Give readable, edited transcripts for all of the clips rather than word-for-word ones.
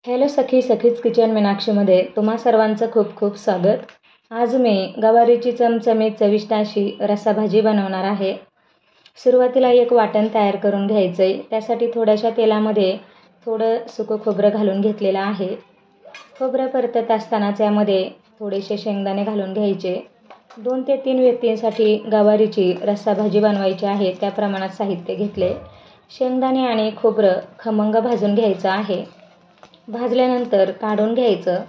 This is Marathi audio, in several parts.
हॅलो सखीज किचन मीनाक्षीमध्ये तुम्हा सर्वांचं खूप खूप स्वागत. आज मी गवारीची चमचमीत चविष्ट अशी रस्साभाजी बनवणार आहे. सुरुवातीला एक वाटण तयार करून घ्यायचं आहे. त्यासाठी थोड्याशा तेलामध्ये थोडं सुकं खोबरं घालून घेतलेलं आहे. खोबरं परतत असतानाच यामध्ये थोडेसे शेंगदाणे घालून घ्यायचे. 2 ते 3 व्यक्तींसाठी गवारीची रस्साभाजी बनवायची आहे, त्या प्रमाणात साहित्य घेतले. शेंगदाणे आणि खोबरं खमंग भाजून घ्यायचं आहे. भाजल्यानंतर काढून घ्यायचं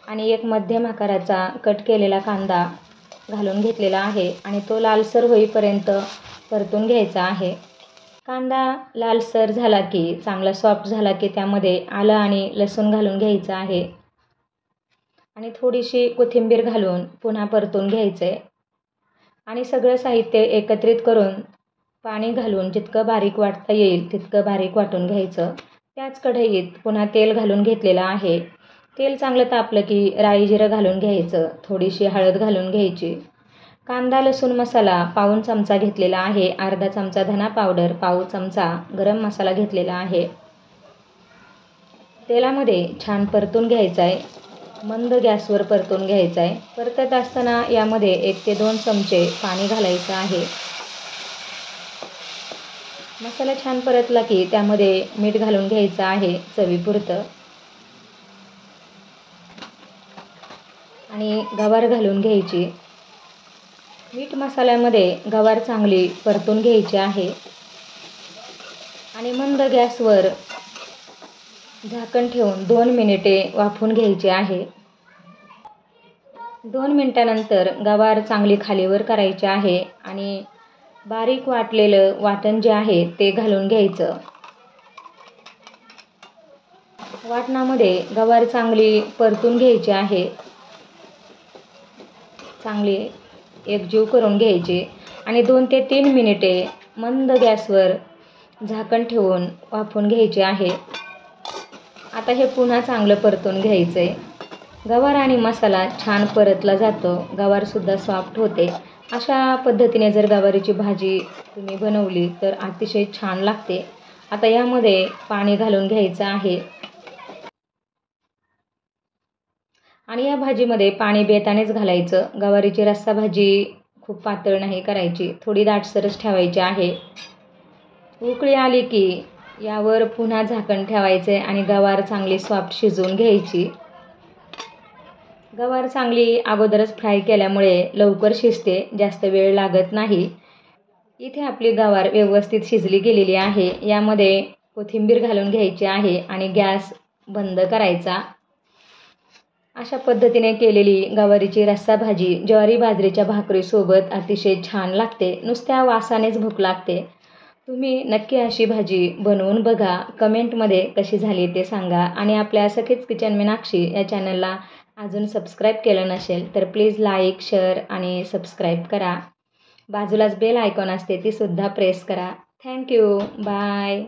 आणि एक मध्यम आकाराचा कट केलेला कांदा घालून घेतलेला आहे आणि तो लालसर होईपर्यंत परतून घ्यायचा आहे. कांदा लालसर झाला की चांगला सॉफ्ट झाला की त्यामध्ये आलं आणि लसूण घालून घ्यायचं आहे आणि थोडीशी कोथिंबीर घालून पुन्हा परतून घ्यायचं आहे आणि सगळं साहित्य एकत्रित करून पाणी घालून जितकं बारीक वाटता येईल तितकं बारीक वाटून घ्यायचं. त्याच कढईत पुन्हा तेल घालून घेतलेलं आहे. तेल चांगलं तापलं की राई जिरं घालून घ्यायचं. थोडीशी हळद घालून घ्यायची. कांदा लसूण मसाला पाऊण चमचा घेतलेला आहे. अर्धा चमचा धना पावडर, पाव चमचा गरम मसाला घेतलेला आहे. तेलामध्ये छान परतून घ्यायचं आहे. मंद गॅसवर परतून घ्यायचं आहे. परतत असताना यामध्ये 1 ते 2 चमचे पाणी घालायचं आहे. मसाला छान परतला की त्यामध्ये मीठ घालून घ्यायचं आहे चवीपुरतं आणि गवार घालून घ्यायची. मीठ मसाल्यामध्ये गवार चांगली परतून घ्यायची आहे आणि मंद गॅसवर झाकण ठेवून 2 मिनिटे वाफवून घ्यायची आहे. 2 मिनिटानंतर गवार चांगली खालीवर करायची आहे आणि बारीक वाटलेलं वाटण जे आहे ते घालून घ्यायचं. वाटणामध्ये गवार चांगली परतून घ्यायची आहे. चांगली एकजीव करून घ्यायची आणि 2 ते 3 मिनिटे मंद गॅसवर झाकण ठेवून वाफवून घ्यायचे आहे. आता हे पुन्हा चांगलं परतून घ्यायचं आहे. गवार आणि मसाला छान परतला जातो. गवारसुद्धा सॉफ्ट होते. अशा पद्धतीने जर गवारीची भाजी तुम्ही बनवली तर अतिशय छान लागते. आता यामध्ये पाणी घालून घ्यायचं आहे आणि या भाजीमध्ये पाणी बेतानेच घालायचं. गवारीची रस्सा भाजी खूप पातळ नाही करायची, थोडी दाटसरच ठेवायची आहे. उकळी आली की यावर पुन्हा झाकण ठेवायचे आणि गवार चांगली सॉफ्ट शिजवून घ्यायची. गवार चांगली अगोदरच फ्राय केल्यामुळे लवकर शिजते, जास्त वेळ लागत नाही. इथे आपली गवार व्यवस्थित शिजली गेलेली आहे. यामध्ये कोथिंबीर घालून घ्यायची आहे आणि गॅस बंद करायचा. अशा पद्धतीने केलेली गवारीची रस्सा भाजी ज्वारी बाजरीच्या भाकरीसोबत अतिशय छान लागते. नुसत्या वासानेच भूक लागते. तुम्ही नक्की अशी भाजी बनवून बघा. कमेंटमध्ये कशी झाली ते सांगा आणि आपल्या सखीज किचन मीनाक्षी या चॅनलला अजून सबस्क्राईब केलं नसेल तर प्लीज लाईक, शेअर आणि सबस्क्राईब करा. बाजूलाच बेल आयकॉन असते तीसुद्धा प्रेस करा. थँक्यू. बाय.